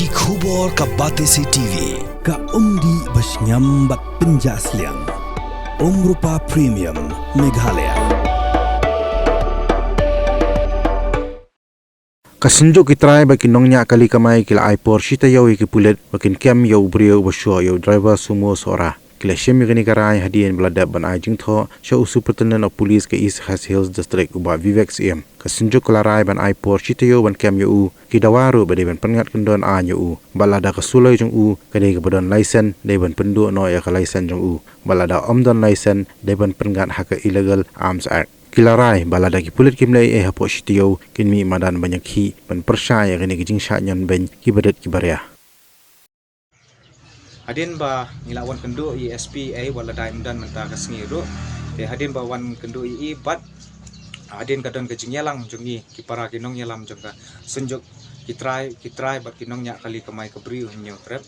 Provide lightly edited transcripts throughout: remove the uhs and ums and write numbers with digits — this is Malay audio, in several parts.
Ki khubor ka Batesi TV. Ka umdi basnyam bak penjaslian. Rupa Premium Meghalaya. Kasinjo kitrai bagi nongnya kali kamai kila aipor shita yau iki pulet bakin kem yau brio basyo yau driver sumo sora kila shem yagani karai hadien belada ban ajing tho sha superintendent of police ke East Khas Hills district uba Vivek CM kasinjo kelarai ban aipor shita yau ban kem yau kidawaru bade ban pengat kendon a yau balada kasulai jong u kade ke license de ban pendu no ya ka license jong u balada omdon license de ban pengat hak illegal arms act kilarai balada ki pulit kimlai hapo shitio kinmi madan banyak hi ban persaya kini kijing syanyan ben kibadet kibarya hadin ba ngilawan kendu ESP wala daim dan menta kasngiru te hadin ba wan kendu bat hadin kadon kejing yalang jungi kipara kinong yalam jongka sunjuk kitrai bat kinong nya kali kamai kebriu nyo trep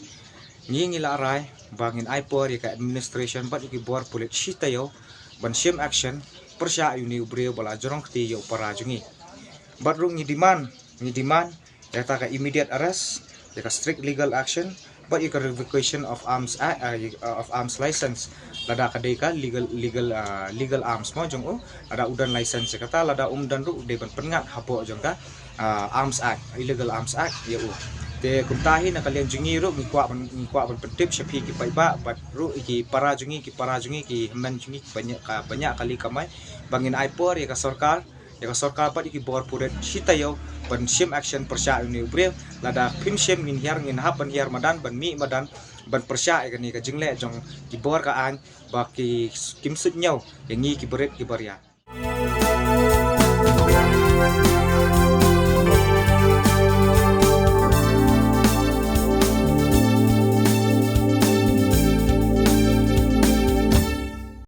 ngila rai bangin aipor ya ka administration bat iki bor pulit shitayo ban shim action persya uni ubreo bala jorong kti yo para jungi badrung ni demand ya ta ka immediate arrest ya ka strict legal action but you ka revocation of arms license lada ka deka legal arms mo jong ada udan license kata lada dan ru de ban pengat hapo jong ka arms act illegal arms act ya te kumtahi na kalian jungi ru ngikwa ban pedip syapi ki paiba bat ru ki para jungi ki men jungi banyak kali kamai bangin aipor ya ka sarkar bat ki bor puret shitayo ban shim action persya uni ubre lada pim shim min hiar ngin hap ban hiar madan ban mi madan ban persya ka ni ka jingle jong ki bor ka an ba ki kimsut nyau yang ngi ki beret ki barya